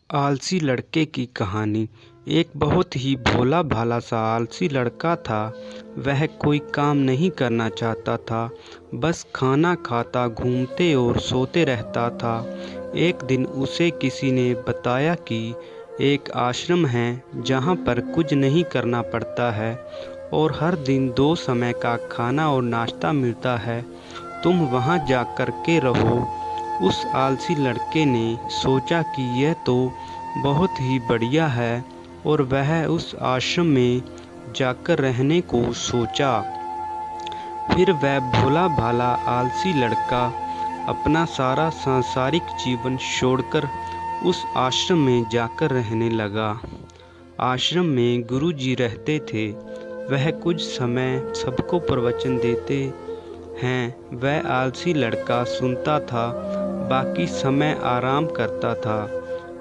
आलसी लड़के की कहानी। एक बहुत ही भोला भाला सा आलसी लड़का था। वह कोई काम नहीं करना चाहता था, बस खाना खाता, घूमते और सोते रहता था। एक दिन उसे किसी ने बताया कि एक आश्रम है जहाँ पर कुछ नहीं करना पड़ता है और हर दिन 2 समय का खाना और नाश्ता मिलता है। तुम वहाँ जा कर के रहो। उस आलसी लड़के ने सोचा कि यह तो बहुत ही बढ़िया है और वह उस आश्रम में जाकर रहने को सोचा। फिर वह भोला भाला आलसी लड़का अपना सारा सांसारिक जीवन छोड़कर उस आश्रम में जाकर रहने लगा। आश्रम में गुरुजी रहते थे। वह कुछ समय सबको प्रवचन देते हैं। वह आलसी लड़का सुनता था, बाकी समय आराम करता था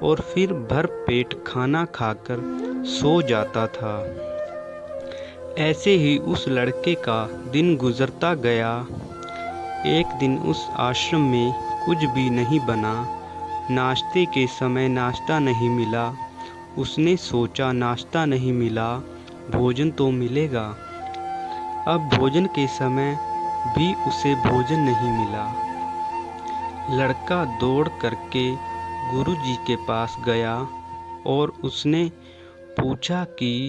और फिर भर पेट खाना खाकर सो जाता था। ऐसे ही उस लड़के का दिन गुजरता गया। एक दिन उस आश्रम में कुछ भी नहीं बना। नाश्ते के समय नाश्ता नहीं मिला। उसने सोचा नाश्ता नहीं मिला, भोजन तो मिलेगा। अब भोजन के समय भी उसे भोजन नहीं मिला। लड़का दौड़ करके गुरुजी के पास गया और उसने पूछा कि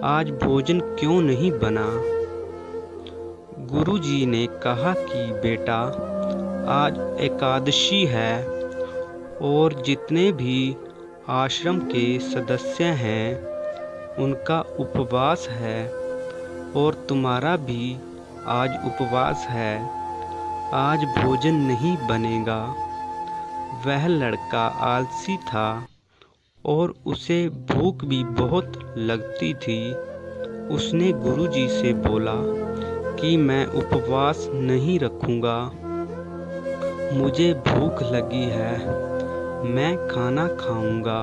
आज भोजन क्यों नहीं बना। गुरुजी ने कहा कि बेटा, आज एकादशी है और जितने भी आश्रम के सदस्य हैं उनका उपवास है और तुम्हारा भी आज उपवास है। आज भोजन नहीं बनेगा। वह लड़का आलसी था और उसे भूख भी बहुत लगती थी। उसने गुरुजी से बोला कि मैं उपवास नहीं रखूंगा, मुझे भूख लगी है, मैं खाना खाऊंगा।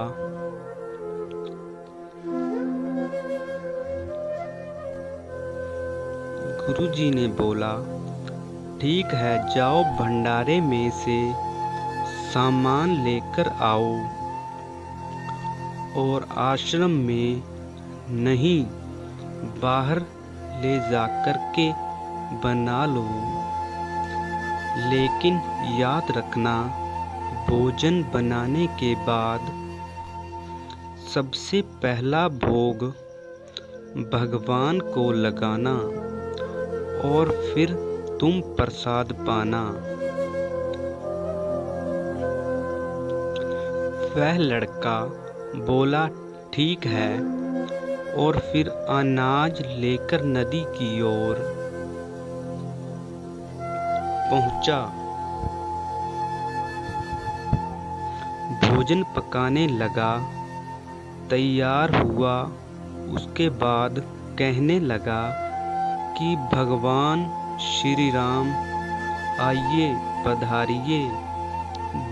गुरुजी ने बोला, ठीक है, जाओ भंडारे में से सामान लेकर आओ और आश्रम में नहीं, बाहर ले जाकर के बना लो। लेकिन याद रखना, भोजन बनाने के बाद सबसे पहला भोग भगवान को लगाना और फिर तुम प्रसाद पाना। वह लड़का बोला, ठीक है, और फिर अनाज लेकर नदी की ओर पहुंचा। भोजन पकाने लगा, तैयार हुआ। उसके बाद कहने लगा कि भगवान श्री राम आइए, पधारिए,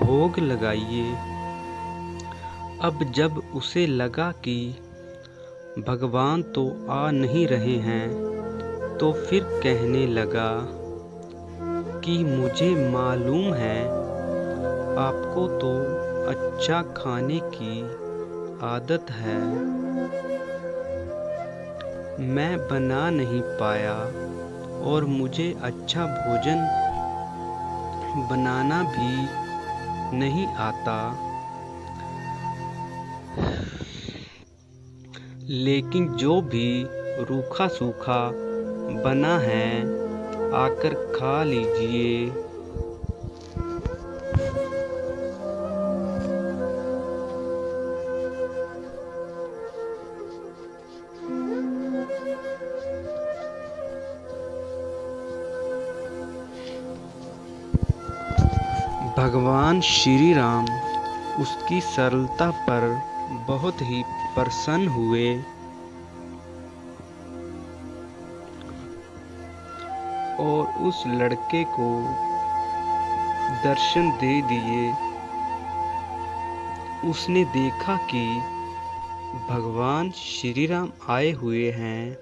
भोग लगाइए। अब जब उसे लगा कि भगवान तो आ नहीं रहे हैं, तो फिर कहने लगा कि मुझे मालूम है आपको तो अच्छा खाने की आदत है, मैं बना नहीं पाया और मुझे अच्छा भोजन बनाना भी नहीं आता। लेकिन जो भी रूखा सूखा बना है आकर खा लीजिए। भगवान श्री राम उसकी सरलता पर बहुत ही प्रसन्न हुए और उस लड़के को दर्शन दे दिए। उसने देखा कि भगवान श्री राम आए हुए हैं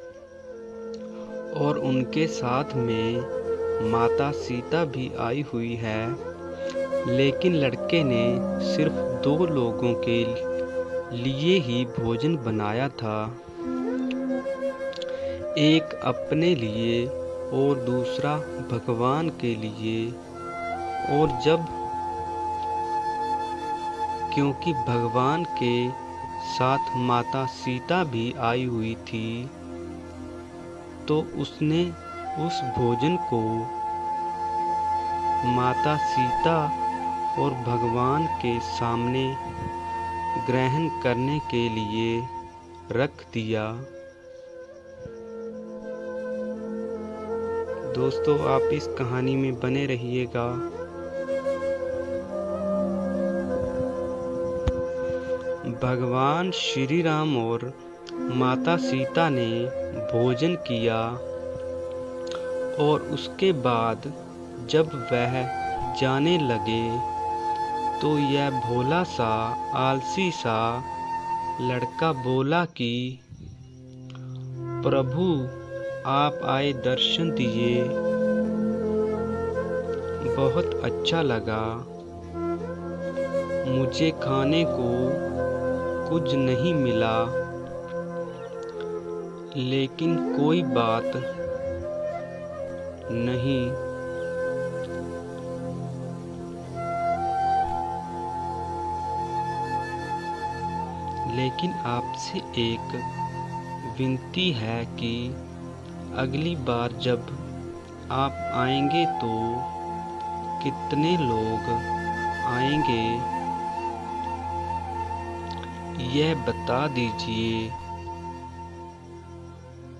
और उनके साथ में माता सीता भी आई हुई है। लेकिन लड़के ने सिर्फ 2 लोगों के लिए ही भोजन बनाया था, एक अपने लिए और दूसरा भगवान के लिए। और जब क्योंकि भगवान के साथ माता सीता भी आई हुई थी, तो उसने उस भोजन को माता सीता और भगवान के सामने ग्रहण करने के लिए रख दिया। दोस्तों, आप इस कहानी में बने रहिएगा। भगवान श्री राम और माता सीता ने भोजन किया और उसके बाद जब वह जाने लगे तो यह भोला सा आलसी सा लड़का बोला कि प्रभु, आप आए, दर्शन दिए, बहुत अच्छा लगा। मुझे खाने को कुछ नहीं मिला, लेकिन कोई बात नहीं। लेकिन आपसे एक विनती है कि अगली बार जब आप आएंगे तो कितने लोग आएंगे, यह बता दीजिए,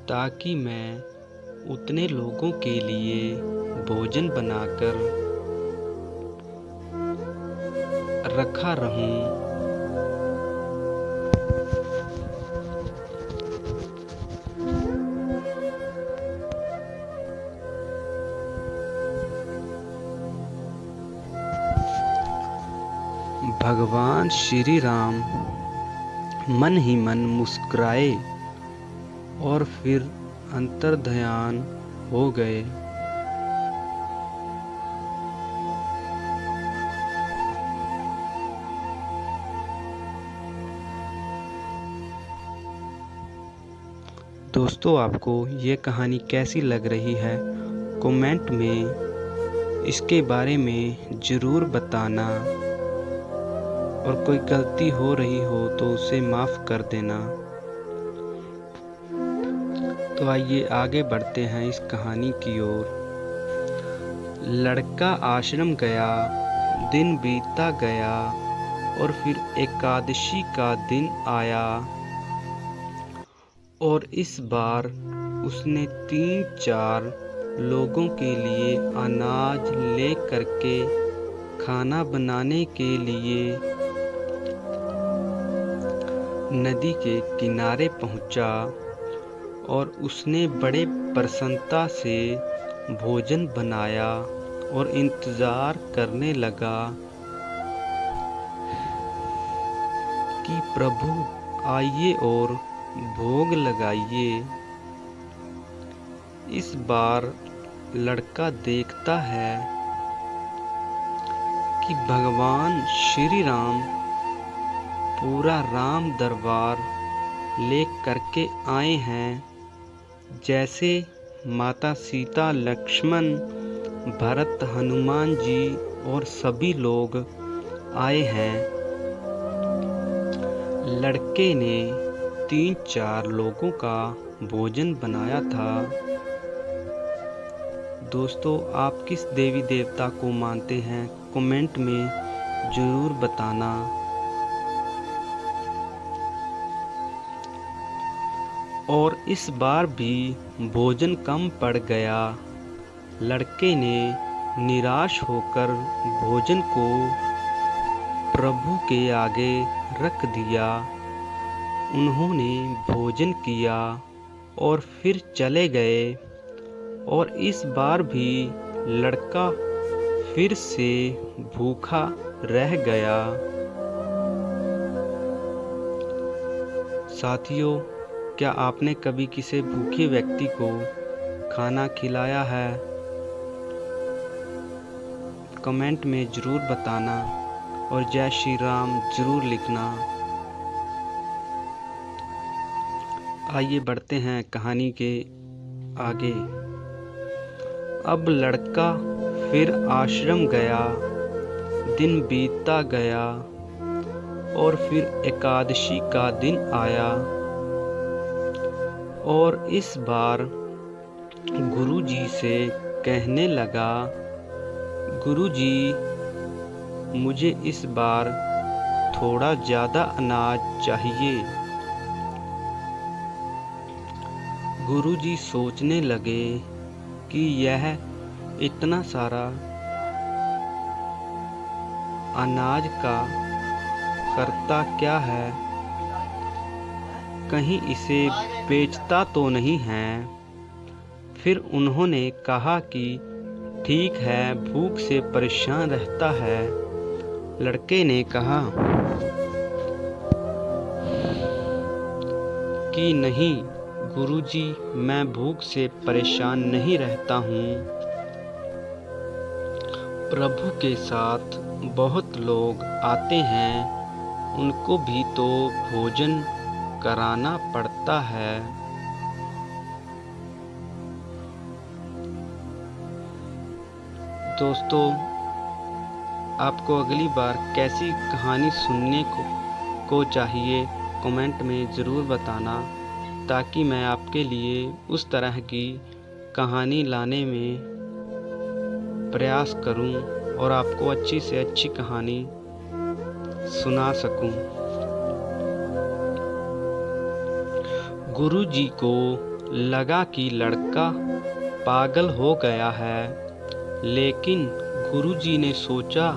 ताकि मैं उतने लोगों के लिए भोजन बनाकर रखा रहूं। भगवान श्री राम मन ही मन मुस्कुराए और फिर अंतर्ध्यान हो गए। दोस्तों, आपको ये कहानी कैसी लग रही है, कमेंट में इसके बारे में ज़रूर बताना। और कोई गलती हो रही हो तो उसे माफ़ कर देना। तो आइए आगे बढ़ते हैं इस कहानी की ओर। लड़का आश्रम गया, दिन बीतता गया और फिर एकादशी का दिन आया और इस बार उसने 3-4 लोगों के लिए अनाज ले करके खाना बनाने के लिए नदी के किनारे पहुंचा और उसने बड़े प्रसन्नता से भोजन बनाया और इंतज़ार करने लगा कि प्रभु आइए और भोग लगाइए। इस बार लड़का देखता है कि भगवान श्री राम पूरा राम दरबार ले करके आए हैं, जैसे माता सीता, लक्ष्मण, भरत, हनुमान जी और सभी लोग आए हैं। लड़के ने 3-4 लोगों का भोजन बनाया था। दोस्तों, आप किस देवी देवता को मानते हैं, कमेंट में ज़रूर बताना। और इस बार भी भोजन कम पड़ गया। लड़के ने निराश होकर भोजन को प्रभु के आगे रख दिया। उन्होंने भोजन किया और फिर चले गए और इस बार भी लड़का फिर से भूखा रह गया। साथियों, क्या आपने कभी किसी भूखे व्यक्ति को खाना खिलाया है? कमेंट में ज़रूर बताना और जय श्री राम जरूर लिखना। आइए बढ़ते हैं कहानी के आगे। अब लड़का फिर आश्रम गया। दिन बीतता गया और फिर एकादशी का दिन आया और इस बार गुरुजी से कहने लगा, गुरुजी, मुझे इस बार थोड़ा ज़्यादा अनाज चाहिए। गुरुजी सोचने लगे कि यह इतना सारा अनाज का करता क्या है, कहीं इसे बेचता तो नहीं है। फिर उन्होंने कहा कि ठीक है, भूख से परेशान रहता है। लड़के ने कहा कि नहीं गुरुजी, मैं भूख से परेशान नहीं रहता हूँ। प्रभु के साथ बहुत लोग आते हैं, उनको भी तो भोजन कराना पड़ता है। दोस्तों, आपको अगली बार कैसी कहानी सुनने को चाहिए कमेंट में ज़रूर बताना, ताकि मैं आपके लिए उस तरह की कहानी लाने में प्रयास करूं और आपको अच्छी से अच्छी कहानी सुना सकूं। गुरुजी को लगा कि लड़का पागल हो गया है, लेकिन गुरुजी ने सोचा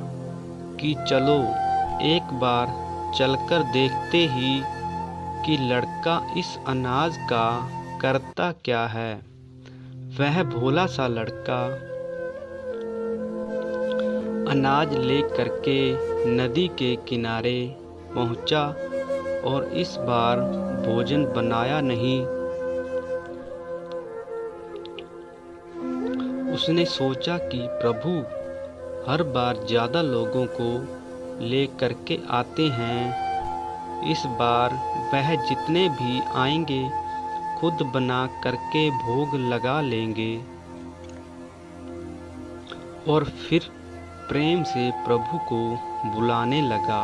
कि चलो एक बार चलकर देखते ही कि लड़का इस अनाज का करता क्या है। वह भोला सा लड़का अनाज ले करके नदी के किनारे पहुंचा और इस बार भोजन बनाया नहीं। उसने सोचा कि प्रभु हर बार ज़्यादा लोगों को ले करके आते हैं, इस बार वह जितने भी आएंगे खुद बना करके भोग लगा लेंगे। और फिर प्रेम से प्रभु को बुलाने लगा।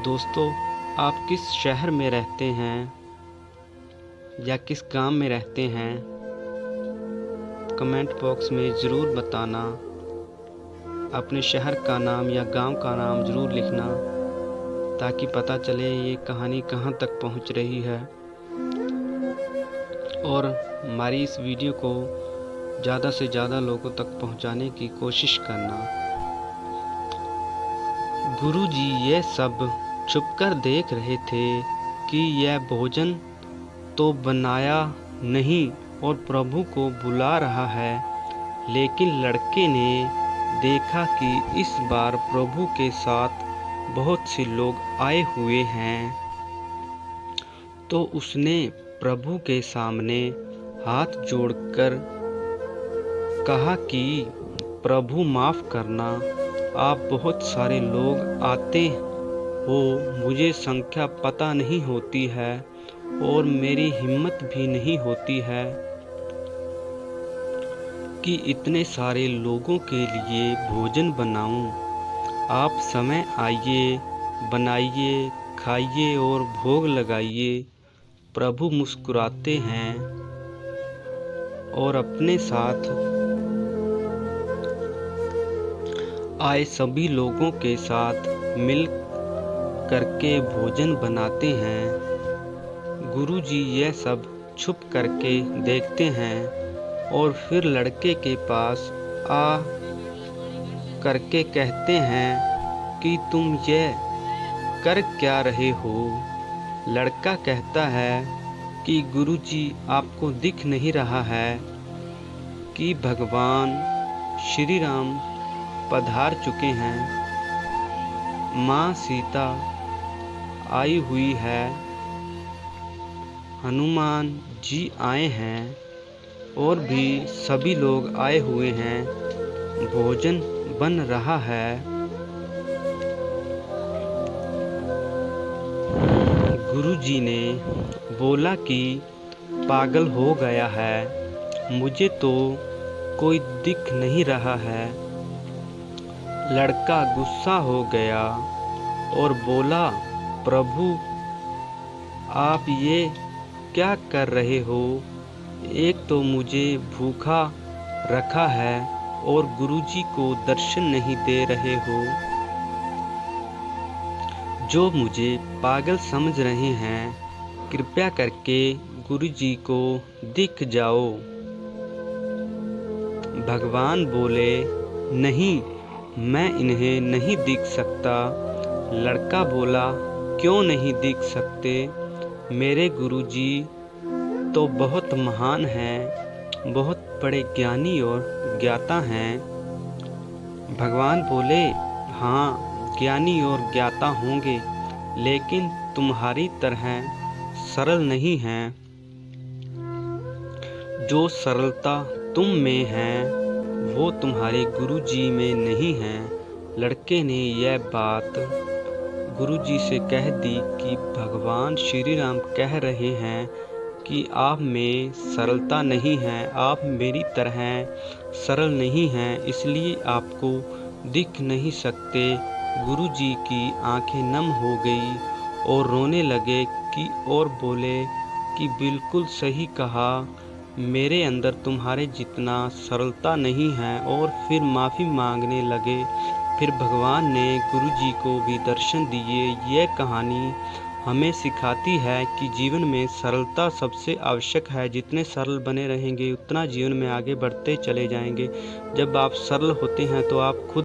दोस्तों, आप किस शहर में रहते हैं या किस गांव में रहते हैं, कमेंट बॉक्स में ज़रूर बताना। अपने शहर का नाम या गांव का नाम ज़रूर लिखना, ताकि पता चले ये कहानी कहां तक पहुंच रही है। और हमारी इस वीडियो को ज़्यादा से ज़्यादा लोगों तक पहुंचाने की कोशिश करना। गुरुजी ये सब छुपकर देख रहे थे कि यह भोजन तो बनाया नहीं और प्रभु को बुला रहा है, लेकिन लड़के ने देखा कि इस बार प्रभु के साथ बहुत से लोग आए हुए हैं, तो उसने प्रभु के सामने हाथ जोड़कर कहा कि प्रभु माफ़ करना, आप बहुत सारे लोग आते हो, मुझे संख्या पता नहीं होती है और मेरी हिम्मत भी नहीं होती है कि इतने सारे लोगों के लिए भोजन बनाऊं। आप समय आइए, बनाइए, खाइए और भोग लगाइए। प्रभु मुस्कुराते हैं और अपने साथ आए सभी लोगों के साथ मिल करके भोजन बनाते हैं। गुरुजी यह सब छुप करके देखते हैं और फिर लड़के के पास आ करके कहते हैं कि तुम यह कर क्या रहे हो। लड़का कहता है कि गुरुजी, आपको दिख नहीं रहा है कि भगवान श्री राम पधार चुके हैं, माँ सीता आई हुई है, हनुमान जी आए हैं और भी सभी लोग आए हुए हैं। भोजन बन रहा है। गुरुजी ने बोला कि पागल हो गया है, मुझे तो कोई दिख नहीं रहा है। लड़का गुस्सा हो गया और बोला, प्रभु आप ये क्या कर रहे हो? एक तो मुझे भूखा रखा है और गुरुजी को दर्शन नहीं दे रहे हो। जो मुझे पागल समझ रहे हैं, कृपया करके गुरुजी को दिख जाओ। भगवान बोले, नहीं, मैं इन्हें नहीं दिख सकता। लड़का बोला, क्यों नहीं दिख सकते? मेरे गुरुजी तो बहुत महान हैं, बहुत बड़े ज्ञानी और ज्ञाता हैं। भगवान बोले, हाँ, ज्ञानी और ज्ञाता होंगे, लेकिन तुम्हारी तरह सरल नहीं हैं। जो सरलता तुम में है, वो तुम्हारे गुरुजी में नहीं है। लड़के ने यह बात गुरुजी से कह दी कि भगवान श्री राम कह रहे हैं कि आप में सरलता नहीं है, आप मेरी तरह सरल नहीं हैं, इसलिए आपको दिख नहीं सकते। गुरुजी की आंखें नम हो गई और रोने लगे और बोले कि बिल्कुल सही कहा, मेरे अंदर तुम्हारे जितना सरलता नहीं है। और फिर माफ़ी मांगने लगे। फिर भगवान ने गुरुजी को भी दर्शन दिए। यह कहानी हमें सिखाती है कि जीवन में सरलता सबसे आवश्यक है। जितने सरल बने रहेंगे उतना जीवन में आगे बढ़ते चले जाएंगे। जब आप सरल होते हैं तो आप खुद